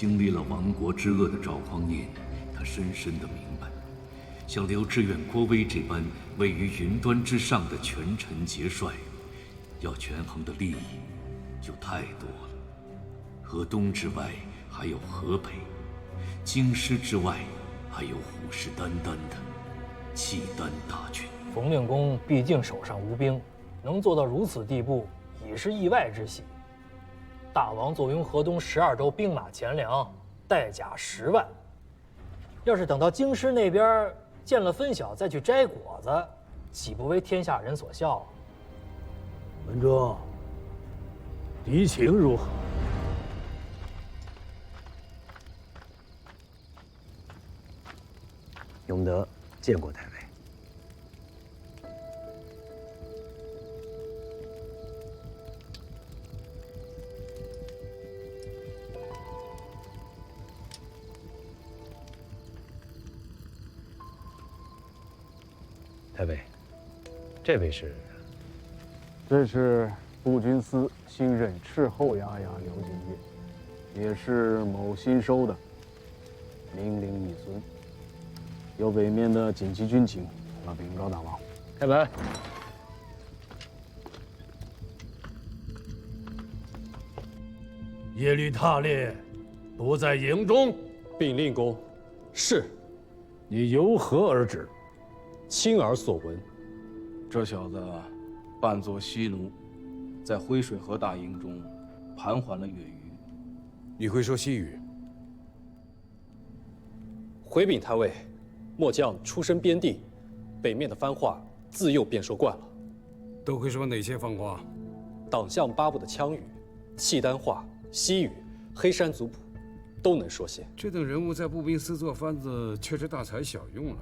经历了亡国之恶的赵匡胤，他深深的明白，像刘知远、郭威这般位于云端之上的权臣节帅，要权衡的利益就太多了。河东之外还有河北，京师之外还有虎视眈眈的契丹大军。冯令公毕竟手上无兵，能做到如此地步，已是意外之喜。大王坐拥河东12州兵马钱粮，带甲10万。要是等到京师那边见了分晓再去摘果子，岂不为天下人所笑？文忠，敌情如何？永德见过太尉。太尉，这位是？这是步军司新任斥候衙牙刘敬业，也是某新收的明灵遗孙。有北面的紧急军情，要禀告大王。开门。耶律闼烈不在营中，禀令公，是。你由何而知？亲耳所闻。这小子扮作西奴，在灰水河大营中盘桓了月余。你会说西语？回禀太尉，末将出身边地，北面的番话自幼便说惯了。都会说哪些番话？党项8部的羌语、契丹话、西语、黑山族谱，都能说些。这等人物在步兵司做番子，却是大材小用了。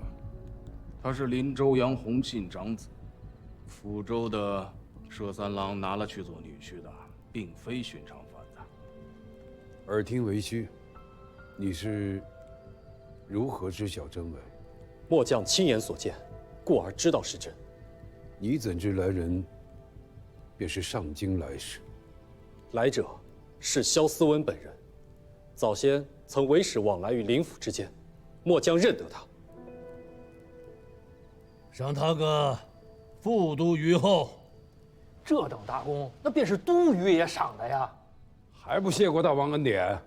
他是林州杨洪信长子，抚州的佘三郎拿了去做女婿的，并非寻常番子。耳听为虚，你是如何知晓真伪？末将亲眼所见，故而知道是真。你怎知来人便是上京来使？来者是萧思温本人，早先曾为使往来于林府之间，末将认得他。赏他个副都虞候。这等大功，那便是都虞也赏的呀。还不谢过大王恩典？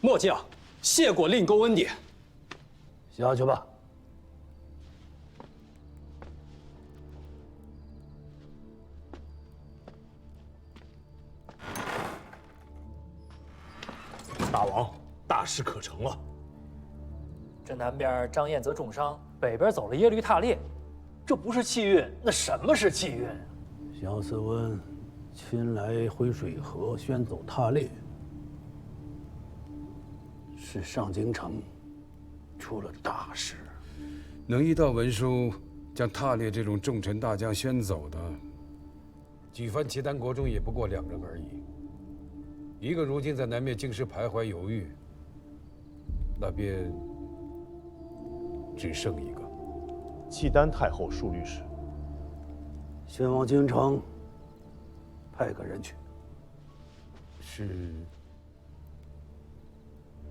末将谢过令公恩典。下去吧。大王，大事可成了。这南边张彦泽重伤，北边走了耶律闼烈，这不是气运，那什么是气运啊？萧思温亲来回水河宣走闼烈，是上京城出了大事。能一道文书将闼烈这种重臣大将宣走的，举藩契丹国中也不过2人而已。一个如今在南面京师徘徊犹豫，那便只剩一个。契丹太后恕律师，先往京城派个人去。是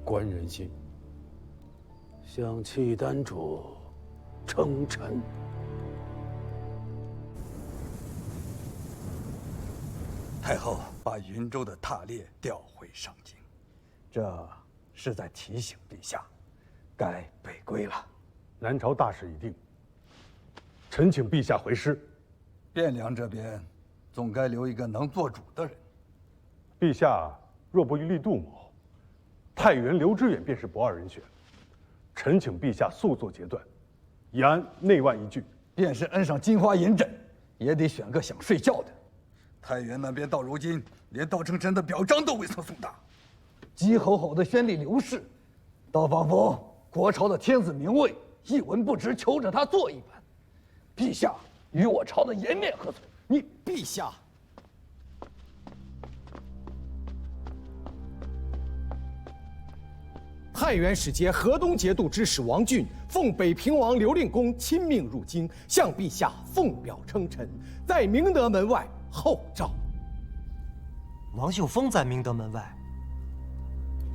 官人信，向契丹主称臣。太后把云州的闼烈调回上京，这是在提醒陛下，该北归了。南朝大事已定，臣请陛下回师。汴梁这边总该留一个能做主的人。陛下若不一律杜某，太原刘知远便是不二人选。臣请陛下速做决断，以安内外一句。便是恩上金花银枕，也得选个想睡觉的。太原那边到如今连道成臣的表彰都未曾送达，急吼吼的宣立刘氏，倒仿佛国朝的天子名位一文不值，求着他做一般。陛下与我朝的颜面何存？你陛下。太原使节河东节度之使王俊奉北平王刘令公亲命入京，向陛下奉表称臣，在明德门外候召。王秀峰在明德门外。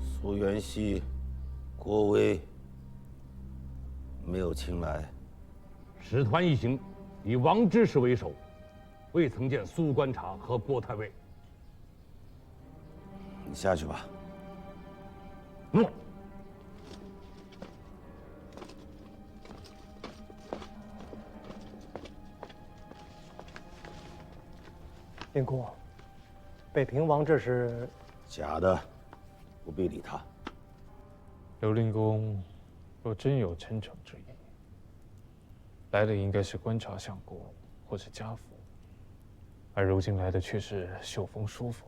苏元熙、郭威没有请来。使团一行以王知事为首，未曾见苏观察和郭太尉。你下去吧。令公，北平王这是假的，不必理他。刘令公若真有称臣之意，来的应该是观察相国或是家父，而如今来的却是秀峰叔父。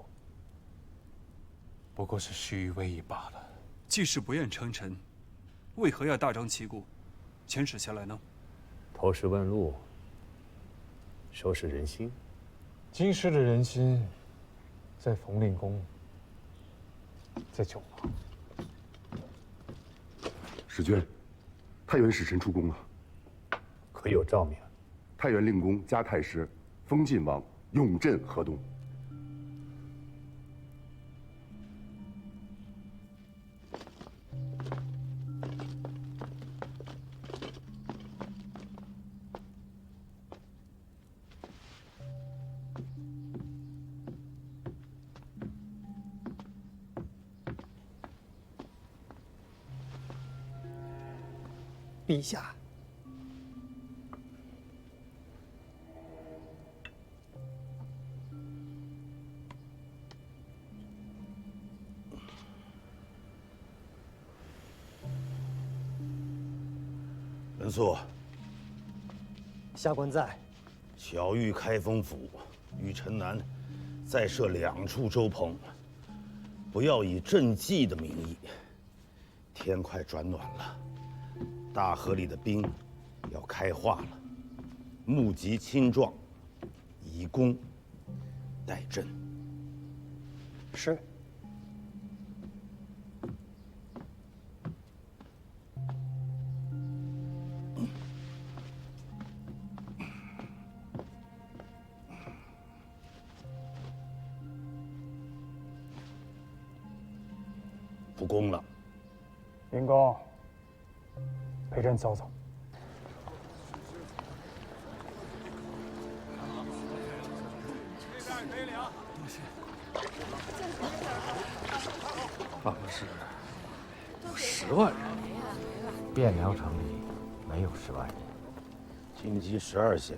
不过是虚与委蛇罢了。既是不愿称臣，为何要大张旗鼓遣使前来呢？投石问路，收拾人心。京师的人心，在冯令公，在九郎。使君，太原使臣出宫了。可有诏命？太原令公加太师，封晋王，永镇河东。陛下，文肃，下官在。小谕开封府，与城南再设2处舟棚，不要以赈济的名义。天快转暖了。大河里的冰要开化了，募集青壮，以工代赈。是。复工了。令公。陪朕走走。办公室有10万人，汴梁城里没有10万人。京畿12县，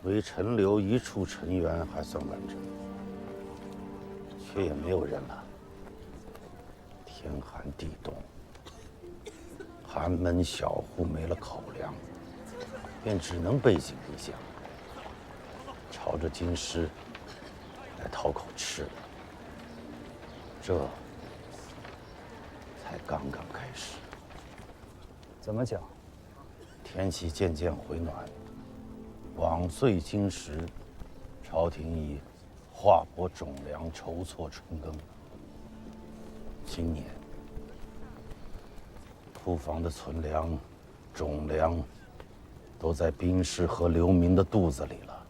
唯陈留1处陈园还算完整，却也没有人了。天寒地冻。寒门小户没了口粮，便只能背井离乡，朝着京师来讨口吃的。这才刚刚开始。怎么讲？天气渐渐回暖，往岁今时，朝廷以划拨种粮筹措春耕。今年库房的存粮、种粮，都在兵士和流民的肚子里了。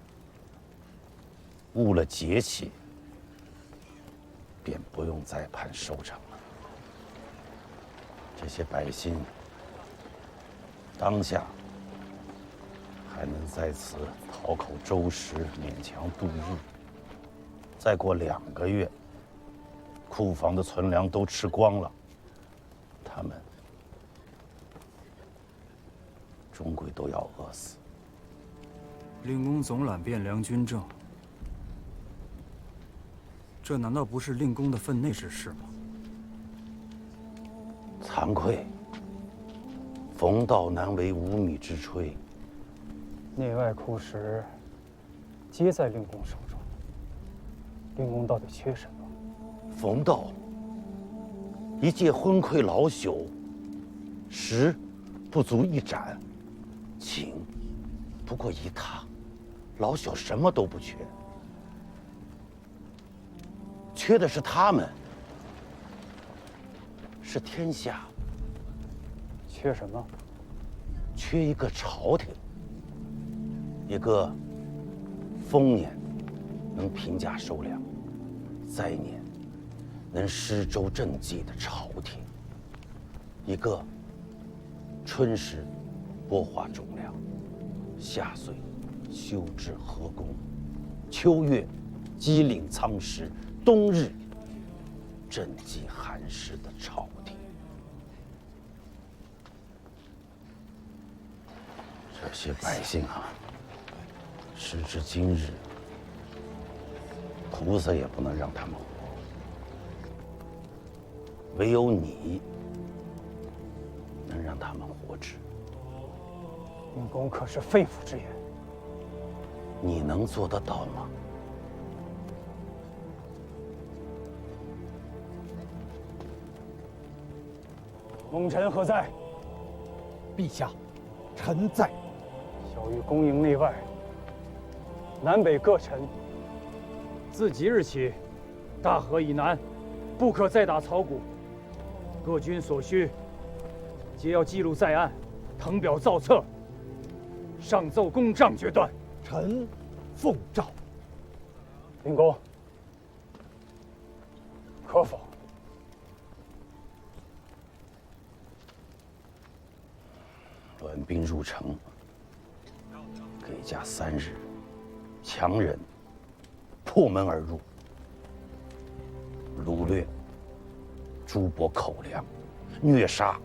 误了节气，便不用再盼收成了。这些百姓当下还能在此讨口粥食，勉强度日。再过2个月，库房的存粮都吃光了，他们终归都要饿死。令公总揽汴梁军政，这难道不是令公的分内之事吗？惭愧，冯道难为无米之炊。内外库食，皆在令公手中。令公到底缺什么？冯道一介昏聩老朽，食不足1盏，情不过1榻，老朽什么都不缺，缺的是他们，是天下。缺什么？缺一个朝廷，一个丰年能平价收粮，再念能施周政绩的朝廷，一个春时拨划种粮，夏岁修治河宫，秋月积领仓石，冬日赈济寒士的朝廷。这些百姓啊，时至今日，菩萨也不能让他们活，唯有你能让他们活着。令公可是肺腑之言，你能做得到吗？蒙尘何在？陛下，臣在。小玉宫营内外，南北各城，自即日起，大河以南，不可再打草谷。各军所需，皆要记录在案，誊表造册。上奏公帐决断。臣奉诏。令公，可否？乱兵入城，给假3日，强人破门而入，掳掠诸伯口粮，虐杀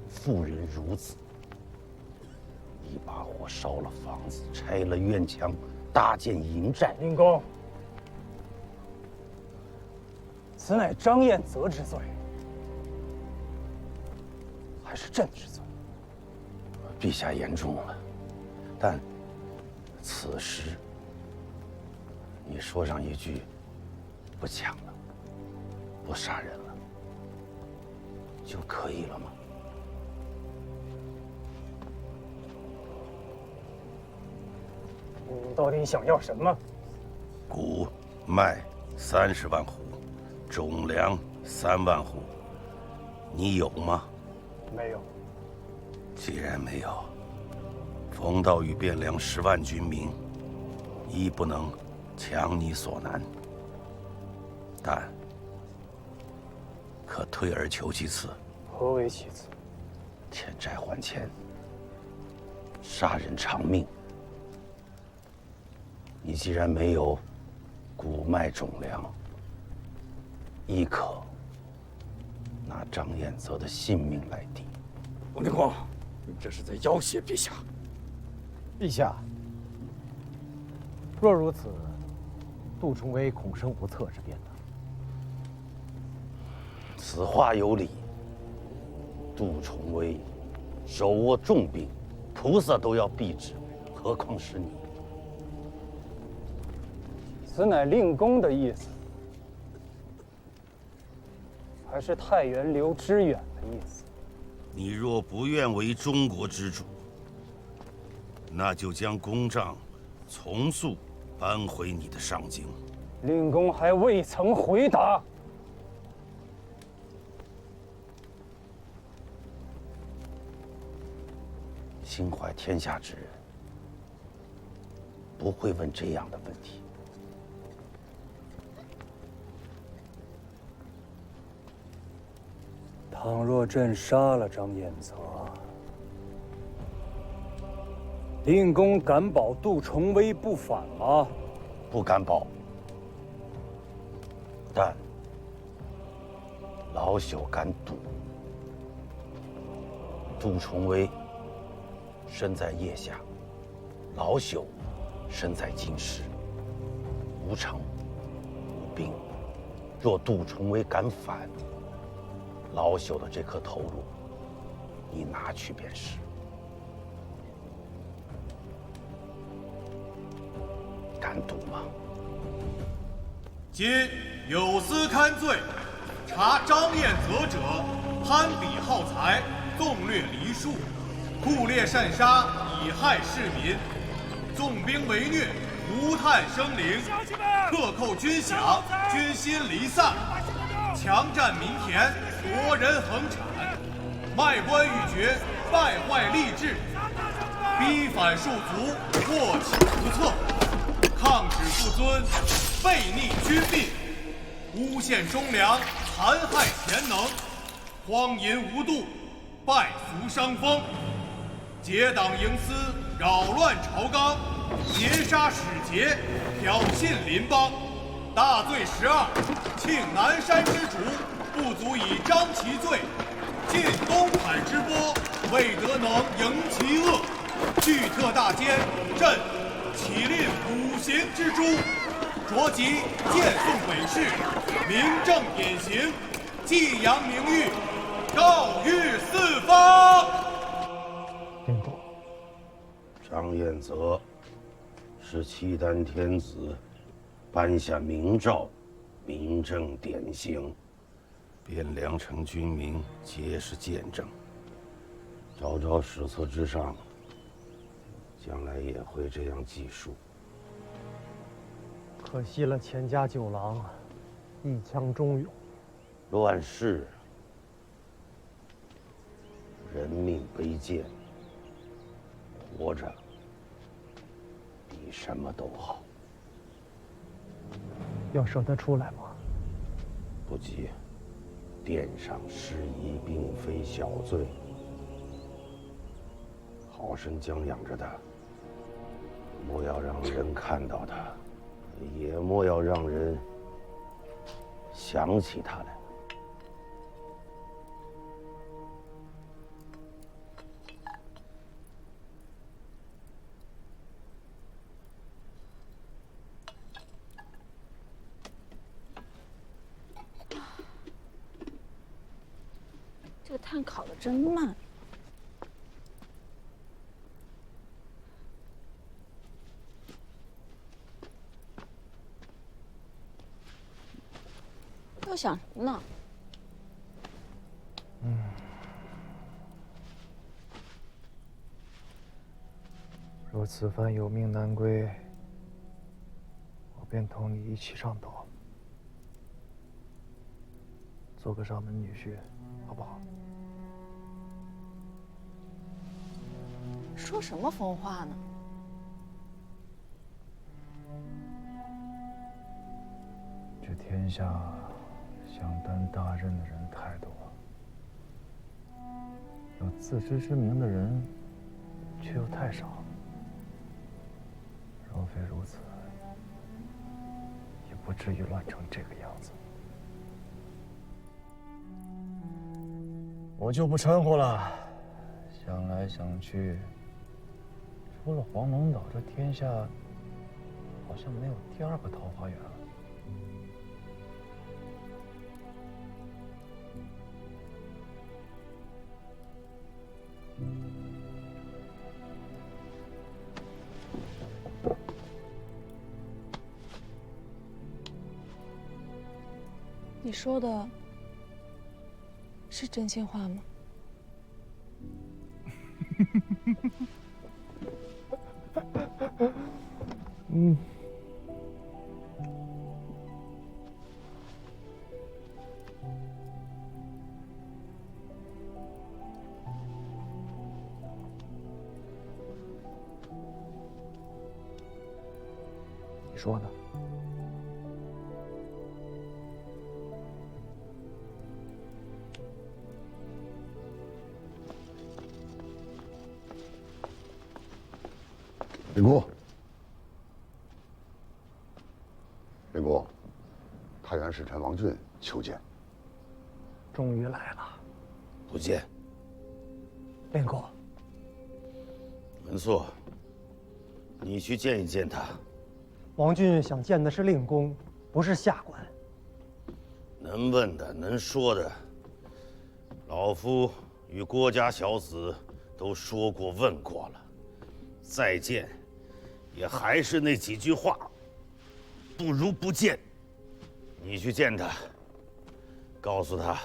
妇人孺子，一把火烧了房子，拆了院墙，搭建营寨。令公，此乃张彦泽之罪，还是朕之罪？陛下言重了，但此时你说上一句不抢了，不杀人了，就可以了吗？你到底想要什么？谷麦30万斛，种粮3万斛，你有吗？没有。既然没有，冯道与汴梁10万军民，亦不能强你所难，但可退而求其次。何为其次？欠债还钱，杀人偿命。你既然没有谷麦种粮，亦可拿张彦泽的性命来抵。王天光，你这是在要挟陛下。陛下，若如此，杜重威恐生无策之变呢。此话有理。杜重威手握重兵，菩萨都要避之，何况是你？此乃令公的意思，还是太原刘知远的意思？你若不愿为中国之主，那就将公帐从速搬回你的上京。令公还未曾回答。心怀天下之人，不会问这样的问题。倘若朕杀了张彦泽，令公敢保杜重威不反吗？不敢保，但老朽敢赌。杜重威身在腋下，老朽身在京师，无城无兵。若杜重威敢反，老朽的这颗头颅，你拿去便是。敢赌吗？今有司勘罪，查张彦泽者，攀比好财，纵掠梨树，酷猎擅杀，以害市民，纵兵为虐，无探生灵，克扣军饷，军心离散，强占民田，夺人恒产，卖官鬻爵，败坏吏治，逼反庶族，祸起无策，抗旨不遵，悖逆君命，诬陷忠良，残害贤能，荒淫无度，败俗伤风，结党营私，扰乱朝纲，劫杀使节，挑衅邻邦，大罪12，庆南山之主，不足以彰其罪；尽东海之波，未得能迎其恶。拒特大奸，朕启令5刑之诛，着即荐送北市，明正典刑，祭扬名誉，告谕四方。张彦泽是契丹天子颁下明诏，明正典刑，汴梁城军民皆是见证。昭昭史册之上，将来也会这样记述。可惜了钱家九郎，一腔忠勇。乱世，人命卑贱，活着比什么都好。要舍得出来吗？不急，殿上事宜并非小罪，好生将养着他，莫要让人看到他，也莫要让人想起他来。这个炭烤的真慢。又想什么呢？若此番有命难归，我便同你一起上岛，做个上门女婿，好不好？说什么疯话呢？这天下想担大任的人太多，有自知之明的人却又太少。若非如此，也不至于乱成这个样子。我就不掺和了。想来想去，除了黄龙岛，这天下好像没有第二个桃花源了。你说的是真心话吗？嗯。你说呢？李姑，李姑，太原使臣王俊求见。终于来了。不见。令公。文素，你去见一见他。王俊想见的是令公，不是下官。能问的，能说的，老夫与郭家小子都说过问过了，再见。也还是那几句话，不如不见。你去见他，告诉他，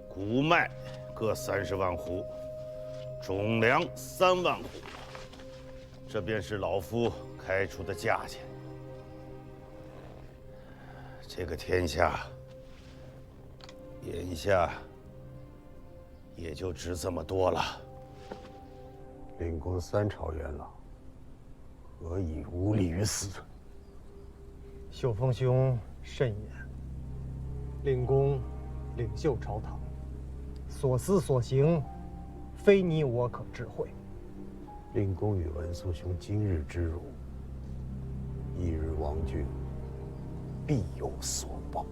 谷麦各30万斛，种粮3万斛，这便是老夫开出的价钱。这个天下，眼下也就值这么多了。领公3朝元老，何以无礼于斯？秀峰兄慎言。令公领袖朝堂，所思所行，非你我可智慧。令公与文肃兄今日之辱，一日王君必有所报。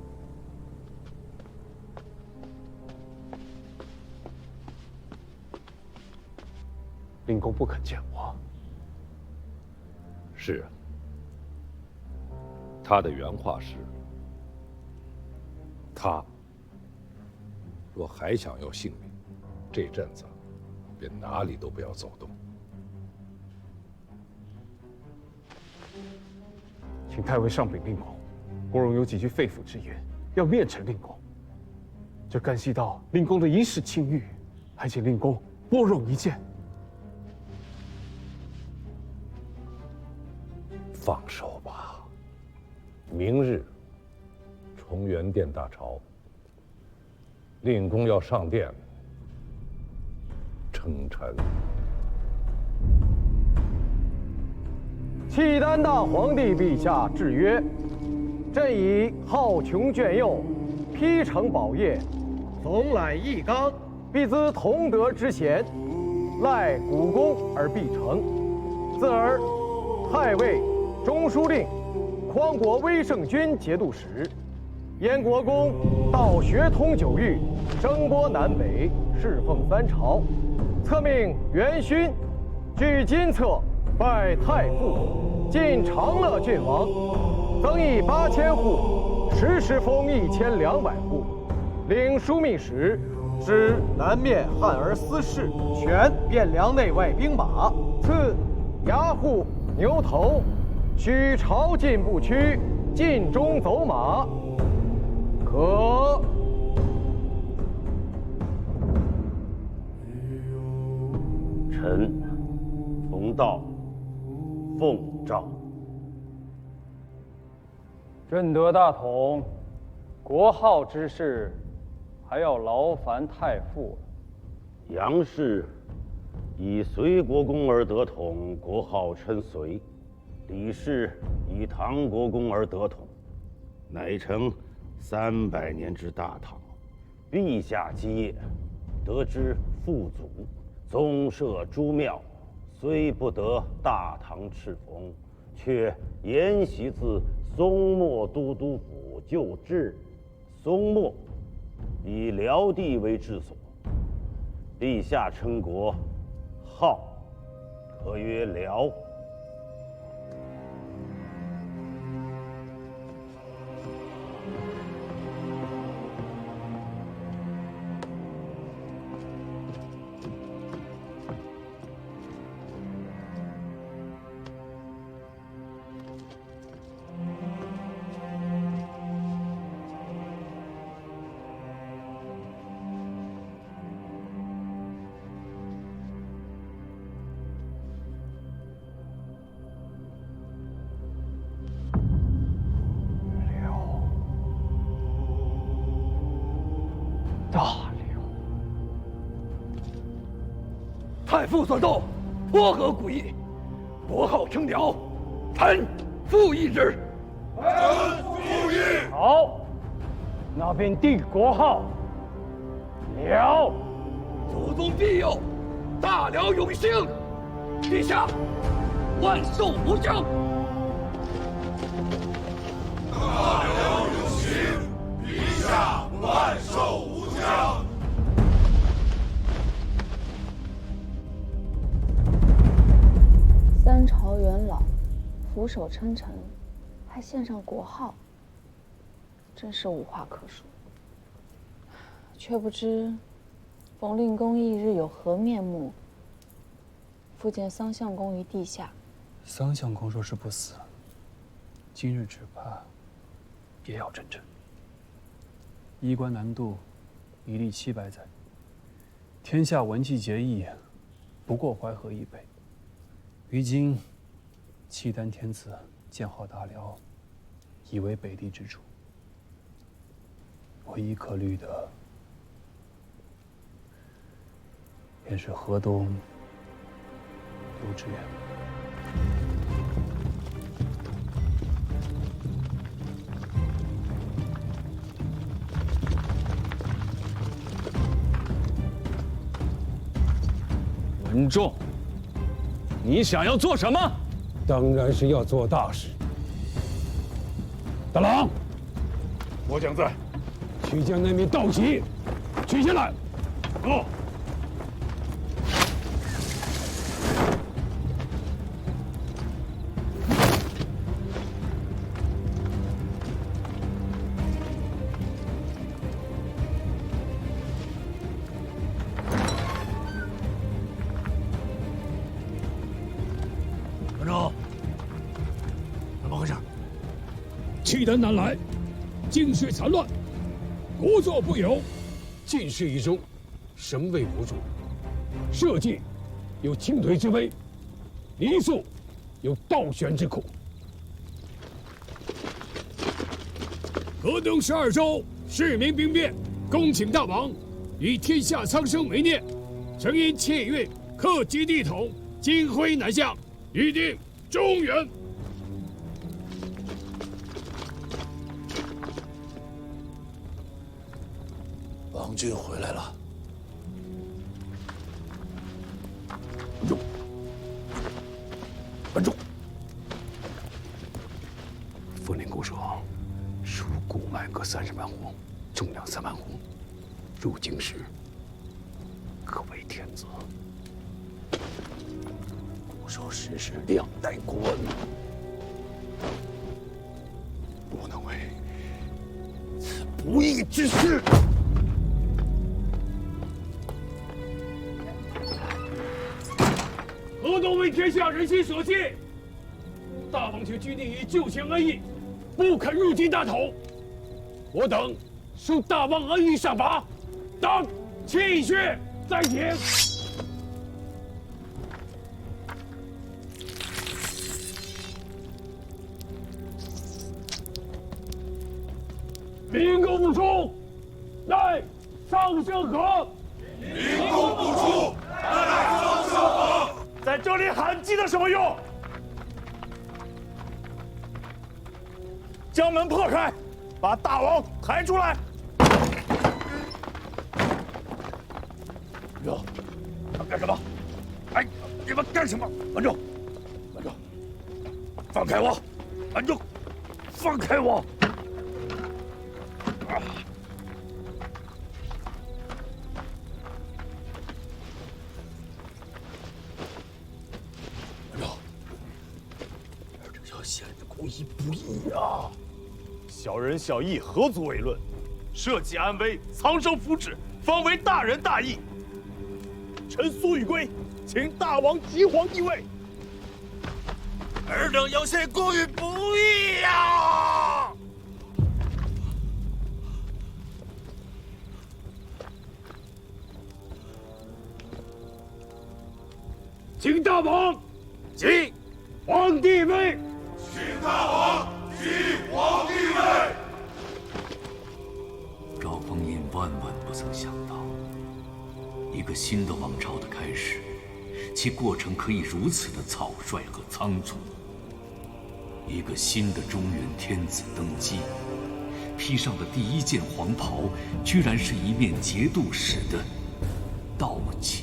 令公不肯见我。是啊，他的原话是：他若还想要性命，这阵子便哪里都不要走动。请太尉上禀令公，国荣有几句肺腑之言，要面陈令公。这干系到令公的一世清誉，还请令公拨冗一见。放手吧，明日重元殿大朝，令公要上殿称臣。契丹大皇帝陛下制曰：朕以好穷倦幼，披诚宝业，总揽义纲，必资同德之贤，赖古功而必成。自尔太尉、中书令、匡国威圣军节度使，燕国公道学通九域，声波南北，侍奉三朝。册命元勋据金册，拜太傅，晋长乐郡王，增邑8000户，时时封1200户。领枢密使，知南面汉儿司事，权汴梁内外兵马。赐牙户、牛头，取朝进不屈，尽忠走马。可。臣冯道奉诏。朕得大统，国号之事，还要劳烦太傅。杨氏以隋国公而得统，国号称隋；李氏以唐国公而得统，乃称300年之大唐。陛下基业，得知父祖宗社诸庙，虽不得大唐敕封，却沿袭自松漠都督府旧制。松漠以辽地为治所，陛下称国，号可曰辽。大辽，太傅所奏，颇合古意，国号称辽，臣复议之。臣复议。好，那便定国号辽。祖宗庇佑，大辽永兴。陛下，万寿无疆。大辽永兴，陛下万寿无疆。三朝元老，俯首称臣，还献上国号，真是无话可说。却不知冯令公翌日有何面目？复见桑相公于地下。桑相公若是不死，今日只怕也要真臣。衣冠南渡，一历700载，天下文气节义，不过淮河以北。于今，契丹天子建号大辽，以为北地之主。唯一可虑的，便是河东刘知远。文仲，你想要做什么？当然是要做大事。大郎，末将在，去将那面道旗取下来。哦。文仲，怎么回事？契丹南来，境势残乱，国祚不有。进士一中，神位无主；社稷有倾颓之危，黎宿有倒悬之苦。河东12州市民兵变，恭请大王以天下苍生为念，诚因切运克己地统，金辉南下，预定中原。王俊回来了。文仲，凤林公说，属谷麦各30万户，重量3万户，入京时可为天子。骨瘦实是2代国恩，不能为此不义之事。河东为天下人心所系，大王却拘泥于旧情恩义，不肯入京大统。我等受大王恩义赏罚，当气血在庭。民工不出，乃上圣河。民工不出，乃上圣河。在这里喊鸡的什么用？将门破开，把大王抬出来！哟，他们干什么？哎，你们干什么？文仲，文仲，放开我！文仲，放开我！啊！文仲，这叫显公义不义啊！小人小义何足为论？社稷安危，苍生福祉，方为大仁大义。臣苏玉圭，请大王即皇帝位。尔等有陷公义不义呀！请大王即皇帝位。请大王即皇帝位。赵匡胤万万不曾想到，一个新的王朝的开始，其过程可以如此的草率和仓促。一个新的中原天子登基，披上的第一件黄袍，居然是一面节度使的道旗。